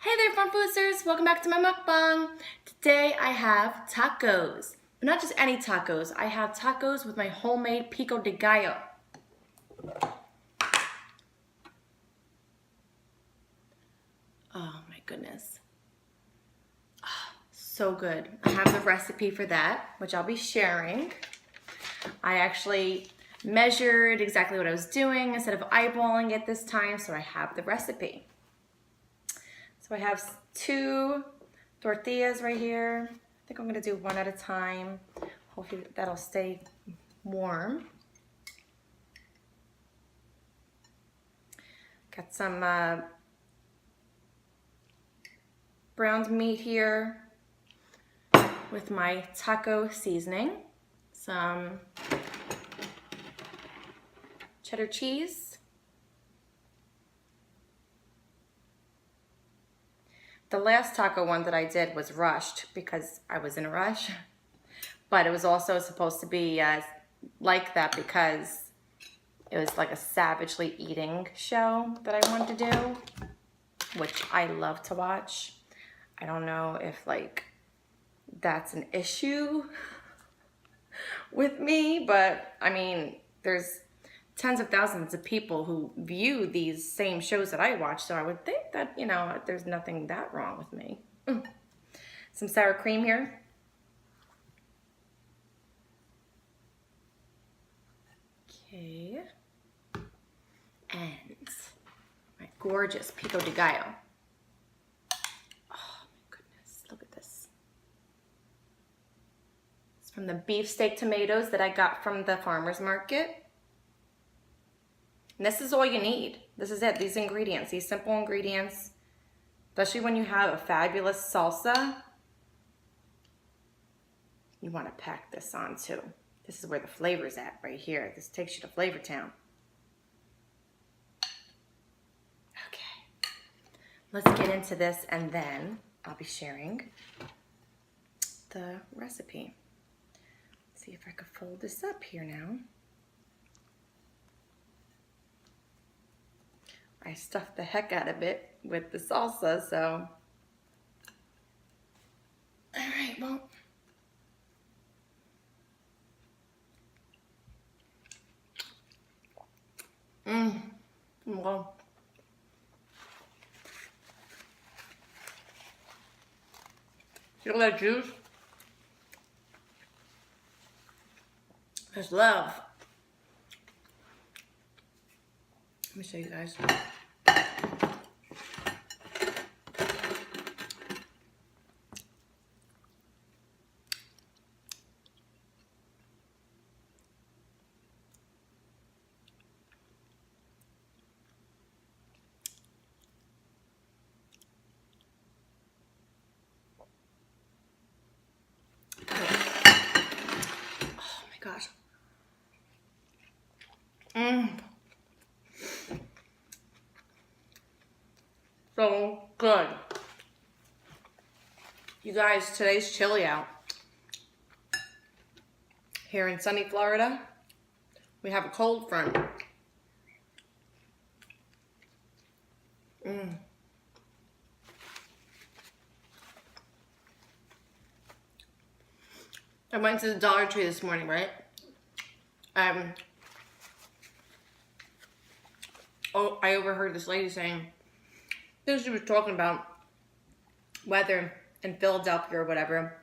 Hey there, fun foodsters! Welcome back to my mukbang. Today I have tacos. But not just any tacos. I have tacos with my homemade pico de gallo. Oh my goodness. So good. I have the recipe for that, which I'll be sharing. I actually measured exactly what I was doing instead of eyeballing it this time, so I have the recipe. So I have 2 tortillas right here. I think I'm gonna do one at a time. Hopefully that'll stay warm. Got some browned meat here with my taco seasoning. Some cheddar cheese. The last taco one that I did was rushed because I was in a rush, but it was also supposed to be like that because it was like a savagely eating show that I wanted to do, which I love to watch. I don't know if like that's an issue with me, but I mean, there's tens of thousands of people who view these same shows that I watch, so I would think that, you know, there's nothing that wrong with me. Some sour cream here. Okay. And my gorgeous pico de gallo. Oh my goodness, look at this. It's from the beefsteak tomatoes that I got from the farmer's market. And this is all you need. This is it, these ingredients, these simple ingredients, especially when you have a fabulous salsa, you want to pack this on too. This is where the flavor's at right here. This takes you to Flavor Town. Okay, let's get into this and then I'll be sharing the recipe. Let's see if I can fold this up here now. I stuffed the heck out of it with the salsa, so. All right, well. Well. Feel that juice? There's love. Let me show you guys. Oh my gosh. So good. You guys, today's chilly out. Here in sunny Florida, we have a cold front. I went to the Dollar Tree this morning, right? Oh, I overheard this lady saying, I think she was talking about weather in Philadelphia or whatever.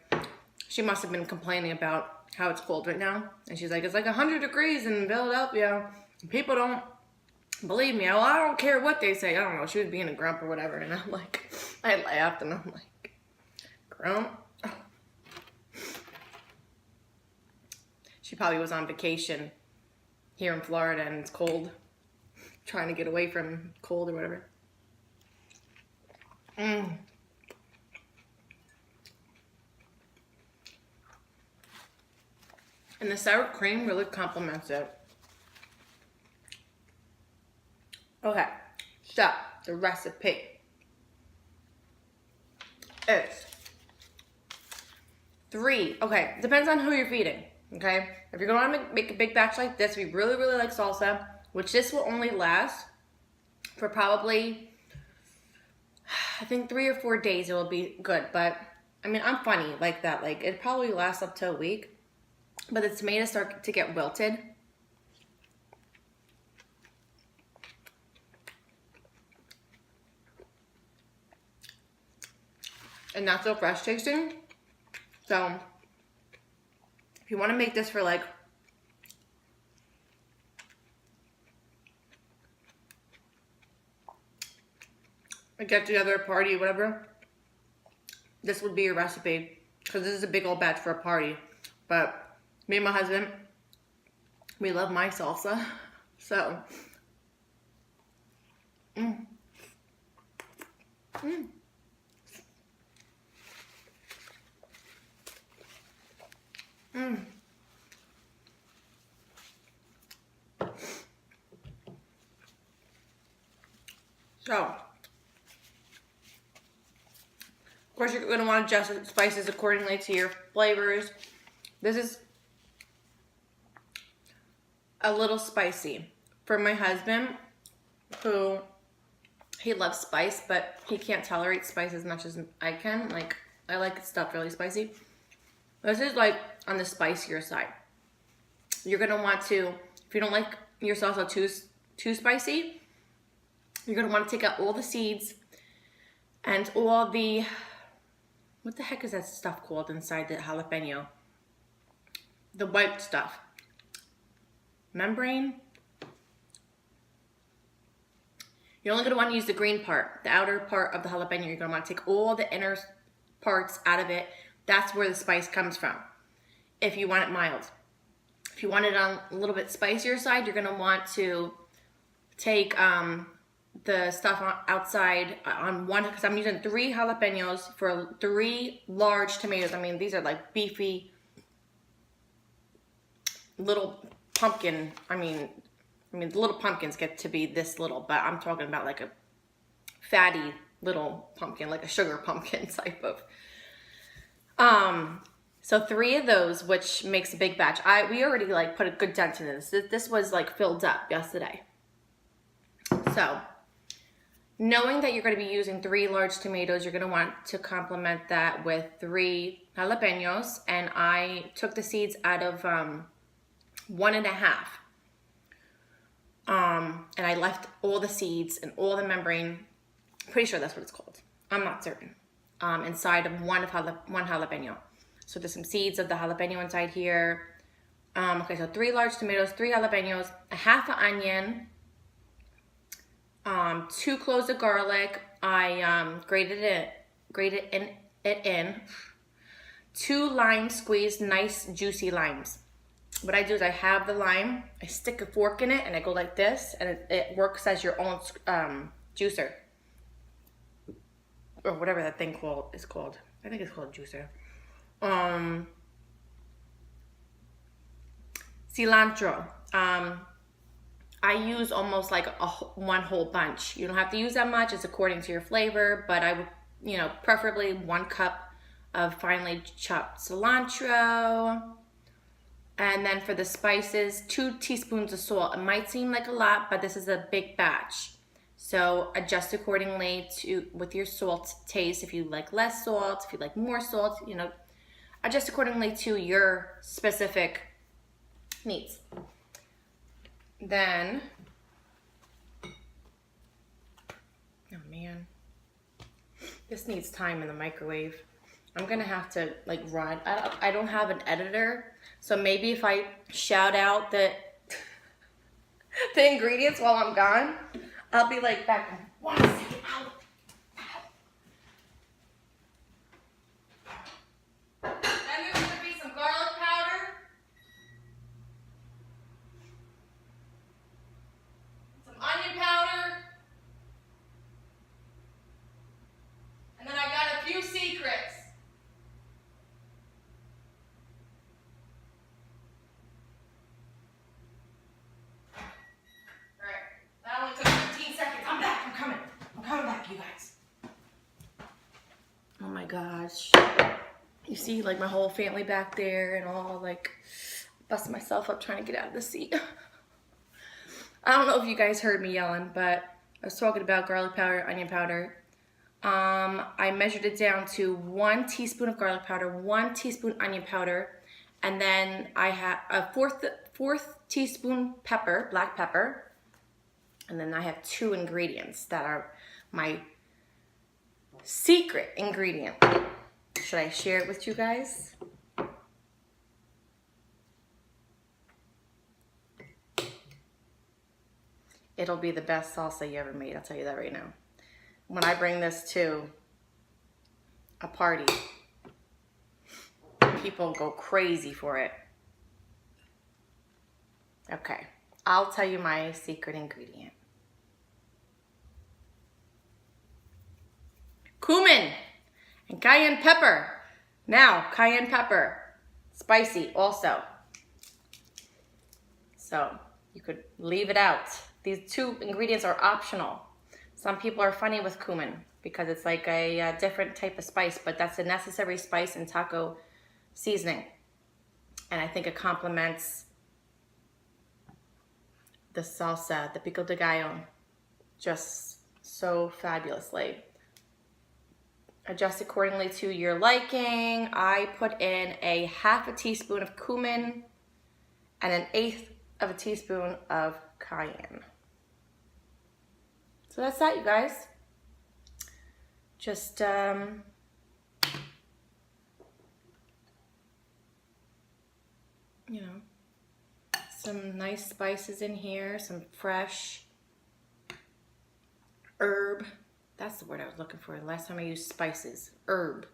She must have been complaining about how it's cold right now. And she's like, it's like 100 degrees in Philadelphia. People don't believe me. Well, I don't care what they say. I don't know. She was being a grump or whatever. And I'm like, I laughed and I'm like, grump? She probably was on vacation here in Florida and it's cold. Trying to get away from cold or whatever. And the sour cream really complements it. Okay, so the recipe is 3. Okay, depends on who you're feeding. Okay, if you're going to make a big batch like this, we really like salsa, which this will only last for probably I think 3 or 4 days it will be good. But I mean, I'm funny like that. Like it probably lasts up to a week. But the tomatoes start to get wilted. And not so fresh tasting. So if you want to make this for like a get together, a party, whatever, this would be your recipe, because this is a big old batch for a party. But me and my husband, we love my salsa, so So, of course, you're going to want to adjust the spices accordingly to your flavors. This is a little spicy for my husband, who he loves spice, but he can't tolerate spice as much as I can. Like, I like stuff really spicy. This is like on the spicier side. You're going to want to, if you don't like your salsa too spicy, you're going to want to take out all the seeds and all the, what the heck is that stuff called inside the jalapeno? The white stuff. Membrane? You're only going to want to use the green part, the outer part of the jalapeno. You're going to want to take all the inner parts out of it. That's where the spice comes from, if you want it mild. If you want it on a little bit spicier side, you're going to want to take the stuff outside on one, because I'm using 3 jalapenos for 3 large tomatoes. I mean, these are like beefy little pumpkin. I mean, the little pumpkins get to be this little, but I'm talking about like a fatty little pumpkin, like a sugar pumpkin type of. So 3 of those, which makes a big batch. We already like put a good dent in this. This was like filled up yesterday. So, knowing that you're going to be using 3 large tomatoes, you're going to want to complement that with 3 jalapenos. And I took the seeds out of 1.5. And I left all the seeds and all the membrane, pretty sure that's what it's called, I'm not certain, inside of one jalapeno. So there's some seeds of the jalapeno inside here. Okay, so 3 large tomatoes, 3 jalapenos, a half an onion, 2 cloves of garlic. I grated it in. 2 limes squeezed, nice juicy limes. What I do is I have the lime, I stick a fork in it, and I go like this, and it works as your own juicer, or whatever that thing is called. I think it's called juicer. Cilantro. I use almost like one whole bunch. You don't have to use that much. It's according to your flavor, but I would, preferably 1 cup of finely chopped cilantro. And then for the spices, 2 teaspoons of salt. It might seem like a lot, but this is a big batch. So adjust accordingly with your salt taste. If you like less salt, if you like more salt, adjust accordingly to your specific needs. Then, oh man, this needs time in the microwave. I'm gonna have to run. I don't have an editor, so maybe if I shout out the ingredients while I'm gone, I'll be like back in 1 second. Ow. Then there's gonna be some garlic powder, some onion powder, and then I got a few secrets. You guys. Oh my gosh. You see my whole family back there and all busting myself up trying to get out of the seat. I don't know if you guys heard me yelling, but I was talking about garlic powder, onion powder, I measured it down to 1 teaspoon of garlic powder, 1 teaspoon onion powder, and then I have a fourth teaspoon pepper, black pepper, and then I have 2 ingredients that are my secret ingredient. Should I share it with you guys? It'll be the best salsa you ever made, I'll tell you that right now. When I bring this to a party, people go crazy for it. Okay, I'll tell you my secret ingredient. Cumin and cayenne pepper. Now, cayenne pepper, spicy also. So you could leave it out. These 2 ingredients are optional. Some people are funny with cumin because it's like a different type of spice, but that's a necessary spice in taco seasoning. And I think it complements the salsa, the pico de gallo, just so fabulously. Adjust accordingly to your liking. I put in a half a teaspoon of cumin and an 1/8 of a teaspoon of cayenne. So that's that, you guys. Just, you know, some nice spices in here, some fresh herb. That's the word I was looking for. Last time I used spices. Herbs.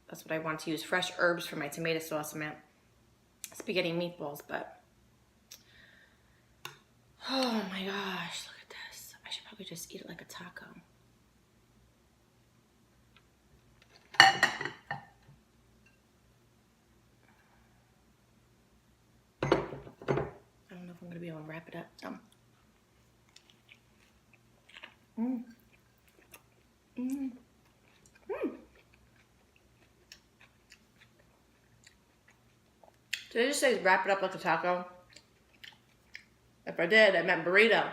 That's what I want to use. Fresh herbs for my tomato sauce. I meant spaghetti meatballs, but oh my gosh, look at this. I should probably just eat it like a taco. I don't know if I'm going to be able to wrap it up. Did I just say wrap it up like a taco? If I did, I meant burrito.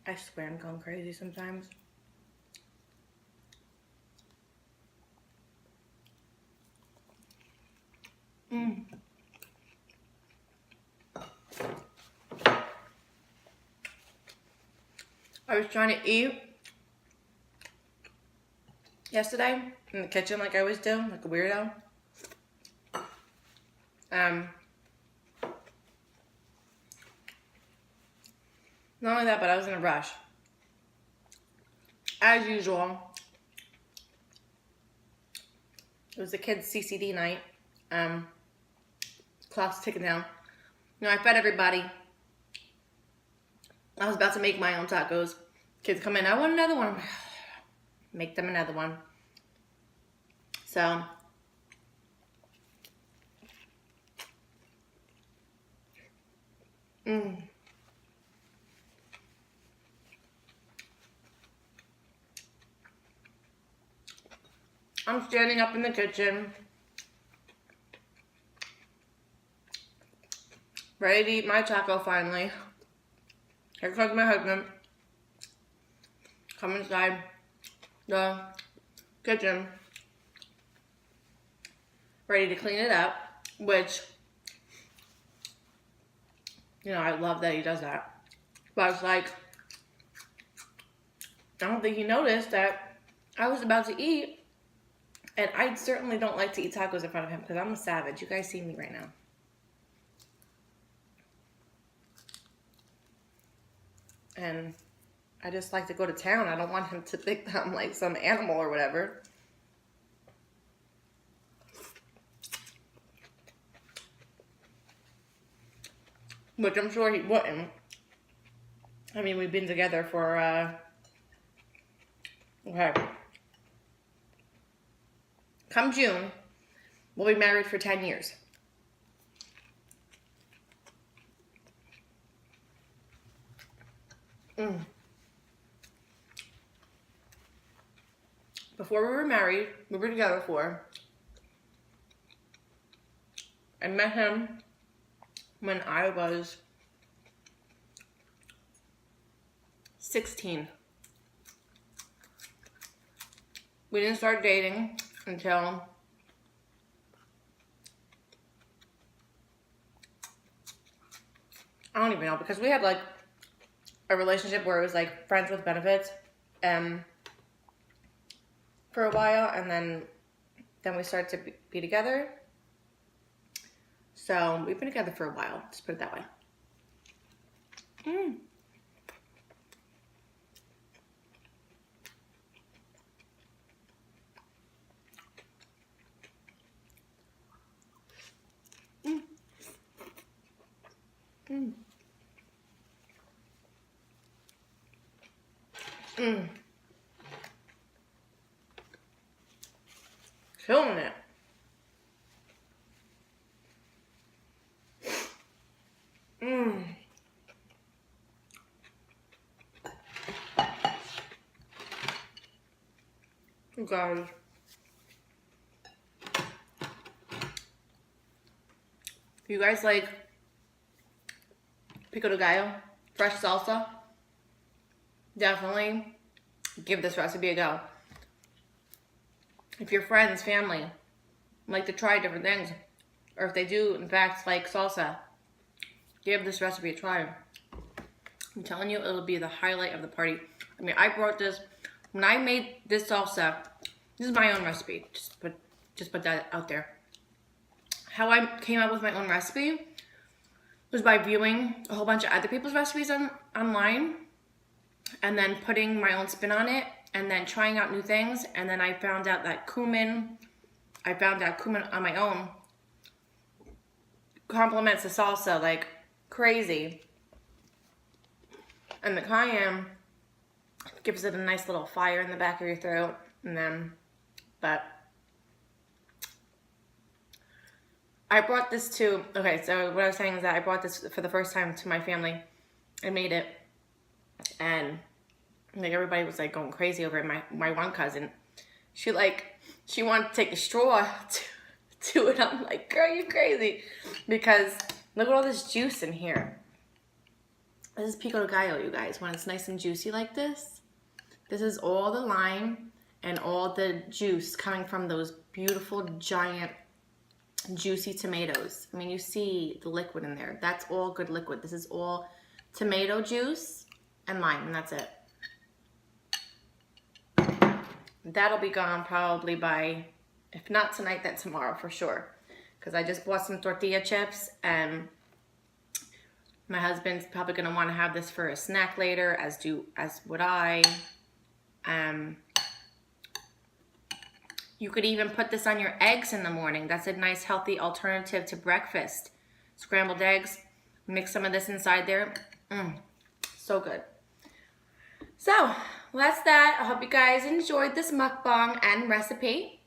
I swear I'm going crazy sometimes. I was trying to eat yesterday in the kitchen like I always do, like a weirdo. Not only that, but I was in a rush. As usual, it was the kids' CCD night. Clock's ticking down. You know, I fed everybody. I was about to make my own tacos. Kids come in, I want another one. Make them another one. So, I'm standing up in the kitchen, ready to eat my taco finally. Here comes my husband. Come inside the kitchen, ready to clean it up, which, you know, I love that he does that. But it's like, I don't think he noticed that I was about to eat. And I certainly don't like to eat tacos in front of him because I'm a savage. You guys see me right now. And I just like to go to town. I don't want him to think that I'm like some animal or whatever. Which I'm sure he wouldn't. I mean, we've been together for, okay. Come June, we'll be married for 10 years. Before we were married, we were together for, I met him when I was 16. We didn't start dating until I don't even know, because we had like a relationship where it was like friends with benefits for a while, and then we started to be together. So we've been together for a while, let's put it that way. Killing it. You guys. You guys like pico de gallo, fresh salsa? Definitely give this recipe a go. If your friends, family like to try different things, or if they do in fact like salsa, give this recipe a try. I'm telling you, it'll be the highlight of the party. I mean, I brought this when I made this salsa. This is my own recipe. Just put that out there. How I came up with my own recipe was by viewing a whole bunch of other people's recipes online, and then putting my own spin on it, and then trying out new things. And then I found out cumin on my own complements the salsa like crazy. And the cayenne gives it a nice little fire in the back of your throat. And then, but I brought this to, okay, so what I was saying is that I brought this for the first time to my family. I made it, and like everybody was like going crazy over it. My one cousin, she wanted to take a straw to it. I'm like, girl, you crazy, because look at all this juice in here. This is pico de gallo, you guys. When it's nice and juicy like this, this is all the lime and all the juice coming from those beautiful giant juicy tomatoes. I mean, you see the liquid in there. That's all good liquid. This is all tomato juice and lime, and that's it. That'll be gone probably by, if not tonight, then tomorrow for sure. Because I just bought some tortilla chips, and my husband's probably gonna want to have this for a snack later, as would I. You could even put this on your eggs in the morning. That's a nice healthy alternative to breakfast. Scrambled eggs, mix some of this inside there. So good. So, that's that. I hope you guys enjoyed this mukbang and recipe.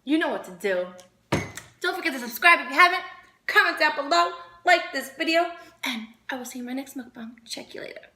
You know what to do. Don't forget to subscribe if you haven't. Comment down below. Like this video. And I will see you in my next mukbang. Check you later.